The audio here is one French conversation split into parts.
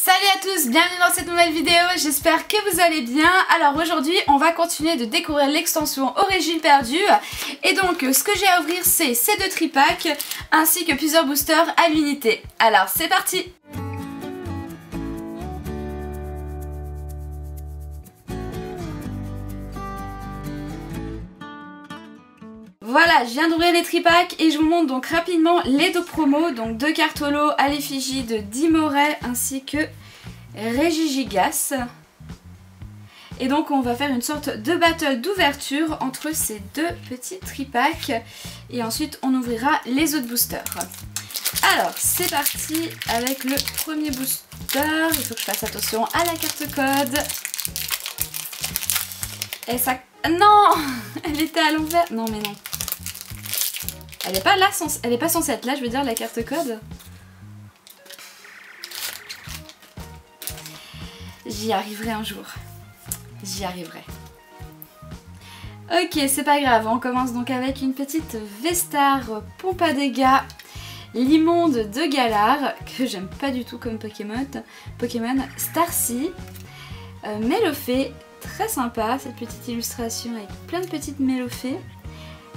Salut à tous, bienvenue dans cette nouvelle vidéo, j'espère que vous allez bien. Alors aujourd'hui on va continuer de découvrir l'extension Origine perdue. Et donc ce que j'ai à ouvrir c'est ces deux tripacks ainsi que plusieurs boosters à l'unité. Alors c'est parti! Voilà, je viens d'ouvrir les tripacks et je vous montre donc rapidement les deux promos. Donc deux cartes holo à l'effigie de Dimoret ainsi que Regigigas. Et donc on va faire une sorte de battle d'ouverture entre ces deux petits tripacks. Et ensuite on ouvrira les autres boosters. Alors c'est parti avec le premier booster. Il faut que je fasse attention à la carte code. Et ça... Non, elle était à l'envers. Non mais non. Elle est pas là, elle est pas censée être là, je veux dire, la carte code. J'y arriverai un jour. J'y arriverai. Ok, c'est pas grave. On commence donc avec une petite Vestar Pompadega l'immonde de Galar, que j'aime pas du tout comme Pokémon. Starcy. Mélofée, très sympa cette petite illustration avec plein de petites mélofées.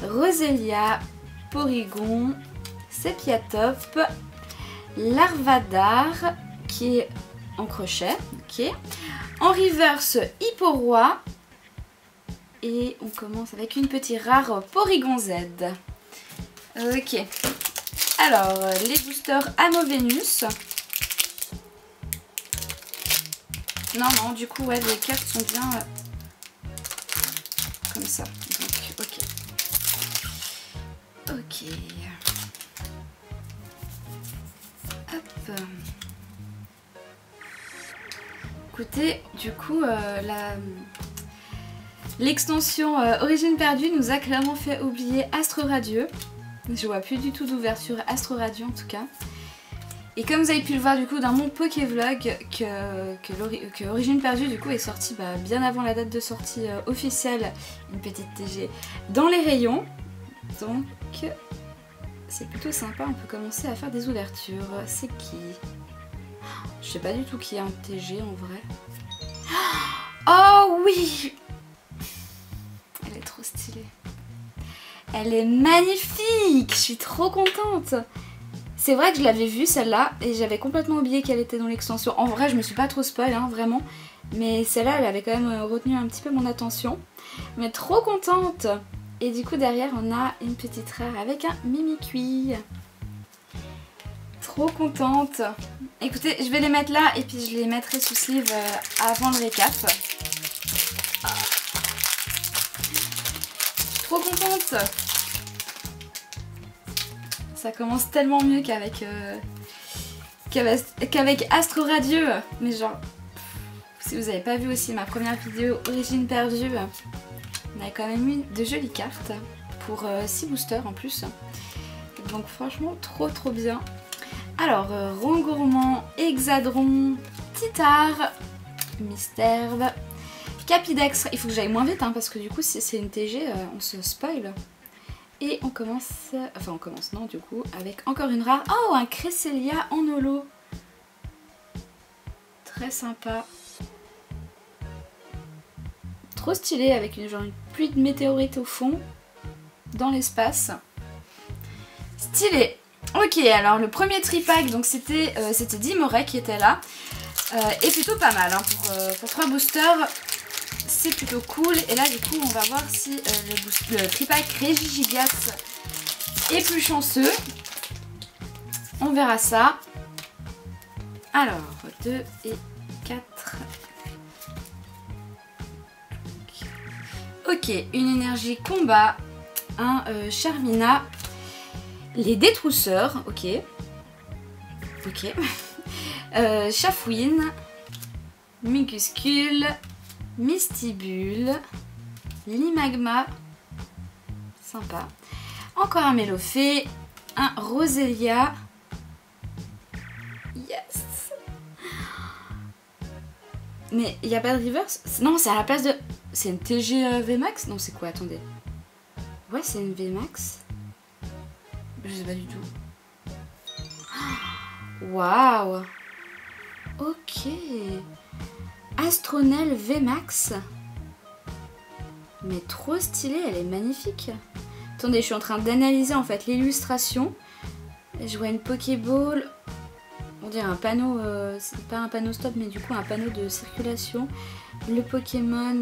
Roselia. Porygon, Sepiatop, Larvadar qui est en crochet, ok. En reverse Hipporoi et on commence avec une petite rare Porygon Z. Ok. Alors les boosters Amovenus. Non, du coup ouais les cartes sont bien comme ça. Donc ok. Ok. Hop. Écoutez, du coup, l'extension Origine perdue nous a clairement fait oublier Astre Radieux. Je vois plus du tout d'ouverture Astre Radieux en tout cas. Et comme vous avez pu le voir du coup dans mon Pokévlog, que Origine perdue du coup est sortie bien avant la date de sortie officielle, une petite TG dans les rayons. Donc c'est plutôt sympa, on peut commencer à faire des ouvertures. C'est qui? Je sais pas du tout qui est un TG en vrai. Oh oui! Elle est trop stylée. Elle est magnifique! Je suis trop contente! C'est vrai que je l'avais vue celle-là et j'avais complètement oublié qu'elle était dans l'extension. En vrai je me suis pas trop spoil hein, vraiment. Mais celle-là elle avait quand même retenu un petit peu mon attention. Mais trop contente! Et du coup derrière on a une petite rare avec un Mimikyu. Trop contente. Écoutez, je vais les mettre là et puis je les mettrai sous sleeve avant le récap. Trop contente. Ça commence tellement mieux qu'avec Astre Radieux. Mais genre, si vous n'avez pas vu aussi ma première vidéo Origine perdue, on a quand même eu de jolies cartes pour 6 boosters en plus. Donc franchement trop bien. Alors Rongourmand, Hexadron, Titar, Misterve, Capidex. Il faut que j'aille moins vite hein, parce que du coup si c'est une TG on se spoil. Et on commence, non du coup avec encore une rare. Oh un Cresselia en holo. Très sympa. Trop stylé avec une pluie de météorites au fond, dans l'espace. Stylé. Ok, alors le premier tripack, donc c'était Dimoret qui était là. Et plutôt pas mal, hein, pour 3 boosters, c'est plutôt cool. Et là du coup on va voir si le tripack Regigigas est plus chanceux. On verra ça. Alors, 2 et 4... Ok, une énergie combat, un Charmina, les détrousseurs, ok, Chafouine, Minuscule, Mystibule, Limagma, sympa, encore un Mélofée, un Roselia, yes. Mais il n'y a pas de reverse? Non, c'est à la place de... C'est une TG VMAX? Non, c'est quoi? Attendez. Ouais, c'est une VMAX. Je sais pas du tout. Waouh! Ok. Astronel VMAX. Mais trop stylée, elle est magnifique. Attendez, je suis en train d'analyser en fait l'illustration. Je vois une Pokéball. On dirait un panneau, c'est pas un panneau stop, mais du coup un panneau de circulation. Le Pokémon.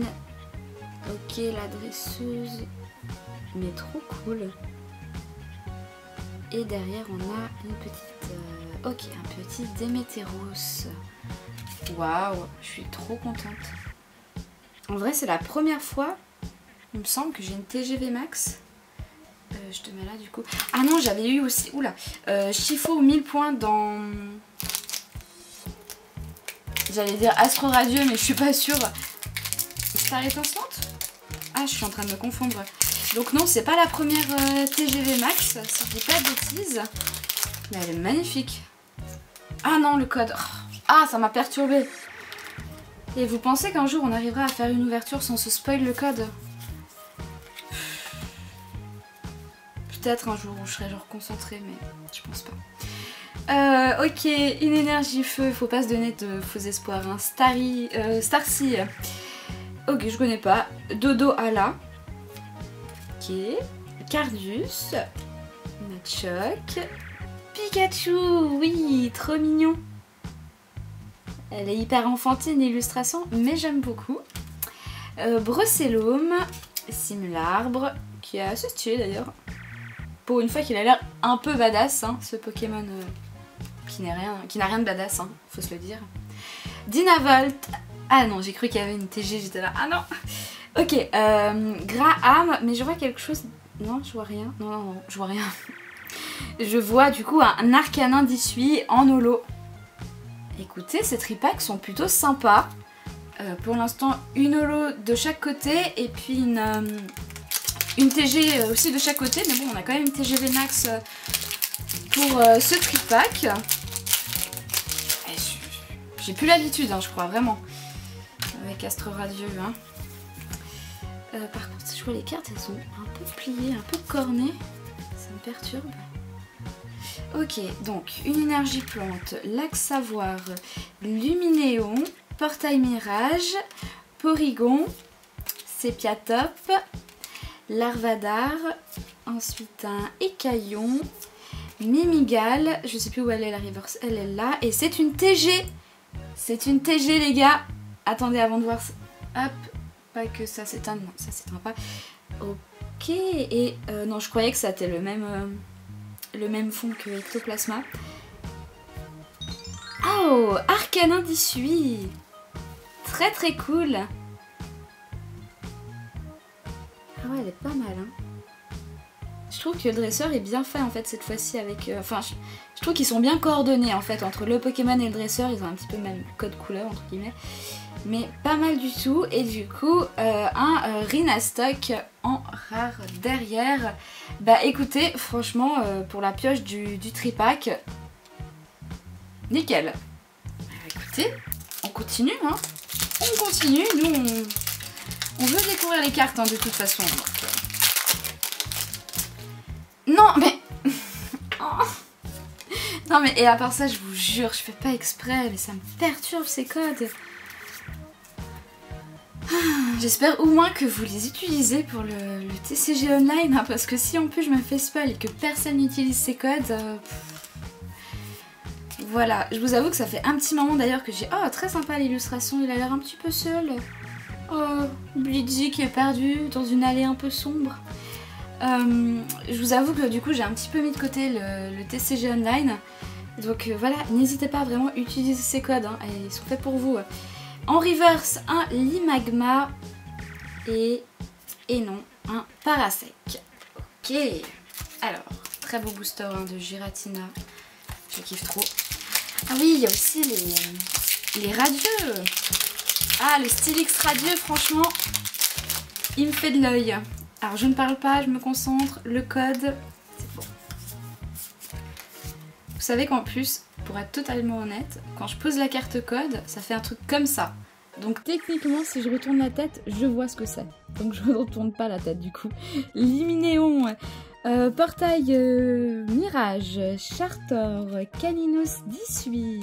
Ok, la dresseuse. Mais trop cool. Et derrière on a une petite... ok, un petit Démétéros. Waouh, je suis trop contente. En vrai c'est la première fois, il me semble, que j'ai une TGV Max. Je te mets là du coup. Ah non, j'avais eu aussi... Oula, Chifo 1000 points dans... J'allais dire Astro Radieux, mais je suis pas sûre. Star étincelante? Ah, je suis en train de me confondre. Donc non, c'est pas la première TGV Max, si je dis pas de bêtises. Mais elle est magnifique. Ah non, le code. Ah, ça m'a perturbée. Et vous pensez qu'un jour on arrivera à faire une ouverture sans se spoil le code? Peut-être un jour où je serai genre concentrée, mais je pense pas. Ok, une énergie feu, faut pas se donner de faux espoirs. Hein. Starcy. Ok, je connais pas. Dodo Ala. Ok. Cardus. Machoc. Pikachu, oui, trop mignon. Elle est hyper enfantine l'illustration, mais j'aime beaucoup. Brocellum. Simularbre, qui est assez stylé d'ailleurs. Pour une fois qu'il a l'air un peu badass, hein, ce Pokémon qui n'a rien de badass, hein, faut se le dire. Dynavolt. Ah non, j'ai cru qu'il y avait une TG, j'étais là. Ah non. Ok, Graham, mais je vois quelque chose. Non, je vois rien. Non, non, non, je vois rien. Je vois du coup un Arcanin d'Issui en holo. Écoutez, ces tripacks sont plutôt sympas. Pour l'instant, une holo de chaque côté et puis une TG aussi de chaque côté. Mais bon, on a quand même une TGV Max pour ce tripack. J'ai plus l'habitude, hein, je crois, vraiment. Avec Astro Radieux. Hein. Par contre, je vois les cartes, elles sont un peu pliées, un peu cornées. Ça me perturbe. Ok, donc une énergie plante, Lac Savoir, Luminéon, Portail Mirage, Porygon, Sépiatop, Larvadar, ensuite un Écaillon, Mimigal, je sais plus où elle est la reverse, elle est là, et c'est une TG. C'est une TG les gars. Attendez avant de voir, hop, pas que ça s'éteint, non ça s'éteint pas. Ok, et non je croyais que c'était le même fond que Ectoplasma. Oh, Arcanin d'Issui. Très très cool. Ah ouais, elle est pas mal. Hein. Je trouve que le dresseur est bien fait en fait cette fois-ci avec... Enfin, je trouve qu'ils sont bien coordonnés en fait entre le Pokémon et le dresseur. Ils ont un petit peu le même code couleur entre guillemets. Mais pas mal du tout. Et du coup, un Rhinastock en rare derrière. Bah écoutez, franchement, pour la pioche du tripack, nickel. Écoutez, on continue, hein. On continue. Nous, on veut découvrir les cartes, hein, de toute façon. Donc, Non, mais... Oh. Non, mais et à part ça, je vous jure, je fais pas exprès, mais ça me perturbe ces codes. J'espère au moins que vous les utilisez pour le TCG Online, hein, parce que si en plus je me fais spoil et que personne n'utilise ces codes... Voilà, je vous avoue que ça fait un petit moment d'ailleurs que j'ai... Oh, très sympa l'illustration, il a l'air un petit peu seul. Oh, Blitzy qui est perdu dans une allée un peu sombre. Je vous avoue que du coup j'ai un petit peu mis de côté le TCG Online. Donc voilà, n'hésitez pas à vraiment utiliser ces codes, hein, ils sont faits pour vous. En reverse, un Limagma et non, un Parasec. Ok, alors, très beau booster hein, de Giratina, je kiffe trop. Ah oui, il y a aussi les radieux. Ah, le Stylix radieux, franchement, il me fait de l'œil. Alors je ne parle pas, je me concentre, le code, c'est bon. Vous savez qu'en plus, pour être totalement honnête, quand je pose la carte code, ça fait un truc comme ça. Donc techniquement, si je retourne la tête, je vois ce que c'est. Donc je ne retourne pas la tête du coup. Liminéon, Portail Mirage, Chartor, Caninos d'Issui,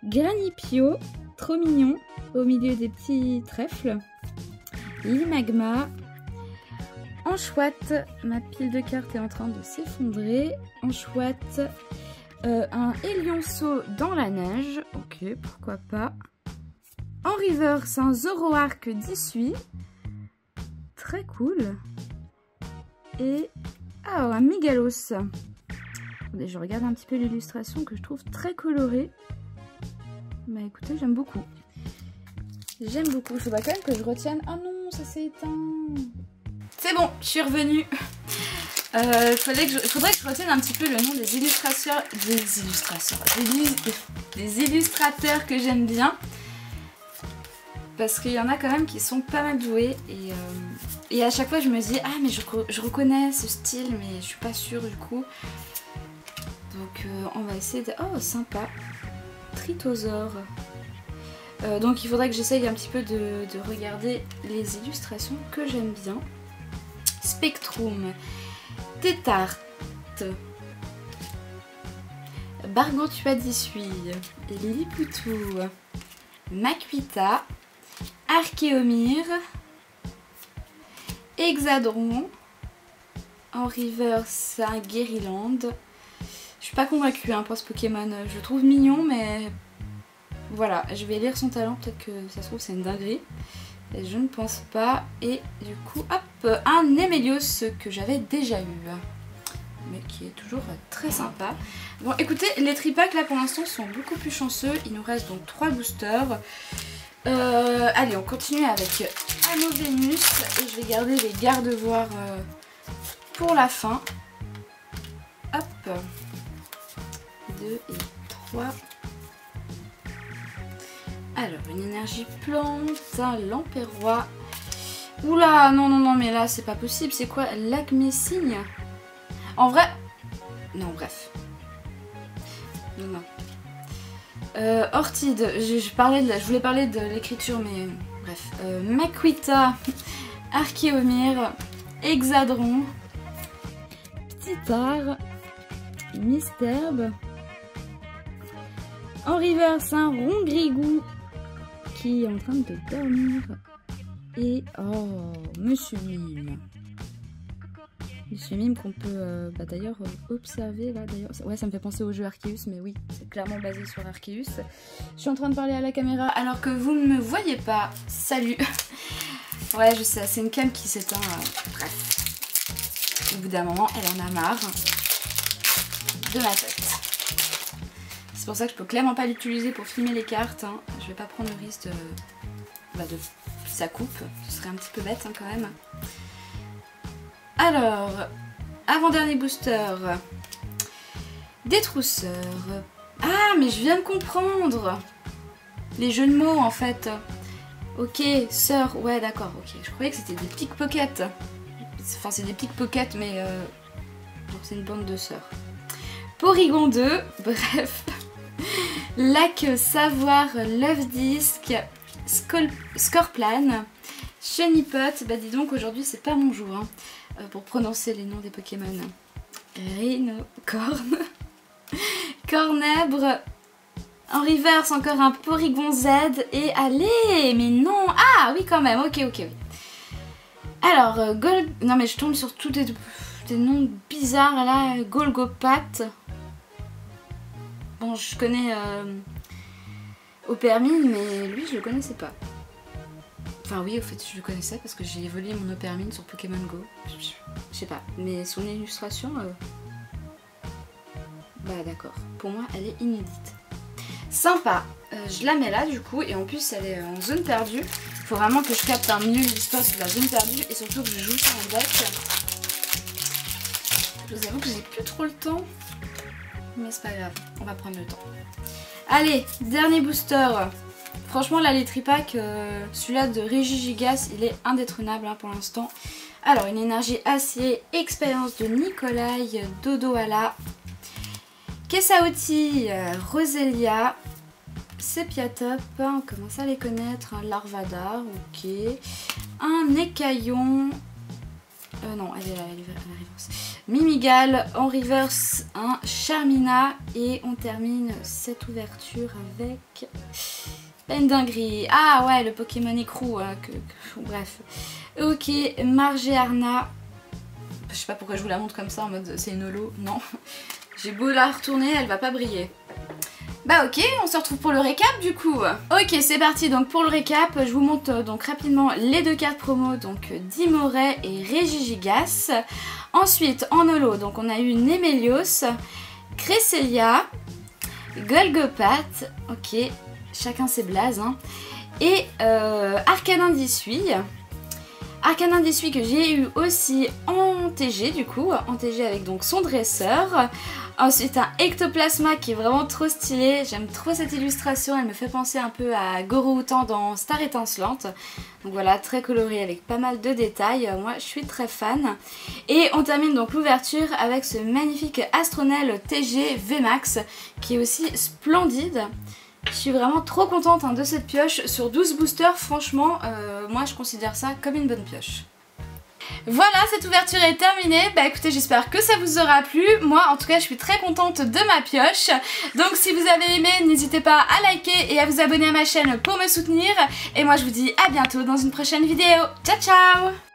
Granipio, trop mignon, au milieu des petits trèfles. Limagma. Anchouette, ma pile de cartes est en train de s'effondrer. Anchouette, un Élionceau dans la neige, ok, pourquoi pas. En reverse, un Zoroark d'Issui, très cool. Et un Mégalos. Attendez, je regarde un petit peu l'illustration que je trouve très colorée. Bah écoutez, j'aime beaucoup. J'aime beaucoup, il faudra quand même que je retienne. Oh non, ça s'est éteint. C'est bon, je suis revenue. Faudrait que je retienne un petit peu le nom des illustrateurs que j'aime bien. Parce qu'il y en a quand même qui sont pas mal doués. Et à chaque fois je me dis, ah mais je reconnais ce style, mais je suis pas sûre du coup. Donc on va essayer de... Oh sympa. Tritosaure. Donc il faudrait que j'essaye un petit peu de regarder les illustrations que j'aime bien. Spectrum. Tétarte. Bargantua d'Issui. Lillipoutou. Makuita. Archéomyre. Hexadron. En reverse, un Guériland. Je suis pas convaincue hein, pour ce Pokémon. Je le trouve mignon, mais voilà, je vais lire son talent. Peut-être que ça se trouve, c'est une dinguerie. Et je ne pense pas. Et du coup, hop, un Emelios que j'avais déjà eu. Mais qui est toujours très sympa. Bon, écoutez, les tripacks là pour l'instant sont beaucoup plus chanceux. Il nous reste donc 3 boosters. Allez, on continue avec Anneau Vénus. Et je vais garder les garde-voirs pour la fin. Hop. 2 et 3. Alors, une énergie plante, un Lampérois. Oula, non, non, non, mais là, c'est pas possible. C'est quoi? L'Acmésigne? En vrai... Non, bref. Non, non. Ortide, je voulais parler de l'écriture, mais bref. Makuita, Archéomyre, Hexadron, Ptitard, Misterbe. En reverse, un Rongrigou qui est en train de dormir. Et oh, Monsieur Mime. Monsieur Mime qu'on peut d'ailleurs observer là d'ailleurs. Ouais, ça me fait penser au jeu Arceus, mais oui, c'est clairement basé sur Arceus. Je suis en train de parler à la caméra alors que vous ne me voyez pas. Salut. Ouais, je sais, c'est une cam qui s'éteint. Bref. Au bout d'un moment, elle en a marre de ma tête. C'est pour ça que je peux clairement pas l'utiliser pour filmer les cartes. Hein. Je vais pas prendre le risque de sa coupe. Ce serait un petit peu bête hein, quand même. Alors, avant-dernier booster. Détrousseur. Ah, mais je viens de comprendre. Les jeux de mots en fait. Ok, sœur. Ouais, d'accord. Ok, je croyais que c'était des pickpockets. Enfin, c'est des pickpockets, mais c'est une bande de sœurs. Porygon 2. Bref. Lac Savoir, Love Disc, Scorplan, Chenipot. Bah dis donc, aujourd'hui c'est pas mon jour hein, pour prononcer les noms des Pokémon. Rhinocorne, Cornèbre, en reverse encore un Porygon Z et allez, mais non, ah oui quand même, ok, oui. Alors, non mais je tombe sur tous des noms bizarres là, Golgopat. Bon, je connais Opermine, mais lui, je le connaissais pas. Enfin, oui, au fait, je le connaissais parce que j'ai volé mon Opermine sur Pokémon Go. Je sais pas, mais son illustration... Bah d'accord, pour moi, elle est inédite. Sympa, je la mets là, du coup, et en plus, elle est en zone perdue. Il faut vraiment que je capte un mieux l'histoire de la zone perdue, et surtout que je joue sur un deck. Je vous avoue que j'ai plus trop le temps. Mais c'est pas grave, on va prendre le temps. Allez, dernier booster. Franchement là les tripacks, celui-là de Régigigas, il est indétrônable hein, pour l'instant. Alors une énergie acier, expérience de Nikolai, Dodoala, Kessaoti, Roselia, Sepiatop, on commence à les connaître, un Larvadar, ok. Un Écaillon, Non, elle est là, elle est reverse. Mimigal en reverse, un Charmina. Et on termine cette ouverture avec... une dinguerie. Ah ouais, le Pokémon écrou. Bref. Ok, Margearna. Je sais pas pourquoi je vous la montre comme ça en mode c'est une holo. Non. J'ai beau la retourner, elle va pas briller. Bah ok, on se retrouve pour le récap du coup. Ok, c'est parti donc pour le récap. Je vous montre donc rapidement les deux cartes promo, donc Dimoray et Regigigas. Ensuite, en holo, donc on a eu Nemelios, Cresselia, Golgopat, ok, chacun ses blazes, hein, et Arcanin d'Issui. Arcanin d'Issui que j'ai eu aussi en TG du coup, en TG avec donc son dresseur. Ensuite un Ectoplasma qui est vraiment trop stylé, j'aime trop cette illustration, elle me fait penser un peu à Goro-Utan dans Star Étincelante. Donc voilà, très coloré avec pas mal de détails, moi je suis très fan. Et on termine donc l'ouverture avec ce magnifique Astronel TG VMAX qui est aussi splendide. Je suis vraiment trop contente de cette pioche. Sur 12 boosters, franchement, moi je considère ça comme une bonne pioche. Voilà, cette ouverture est terminée. Bah écoutez, j'espère que ça vous aura plu. Moi, en tout cas, je suis très contente de ma pioche. Donc si vous avez aimé, n'hésitez pas à liker et à vous abonner à ma chaîne pour me soutenir. Et moi, je vous dis à bientôt dans une prochaine vidéo. Ciao, ciao!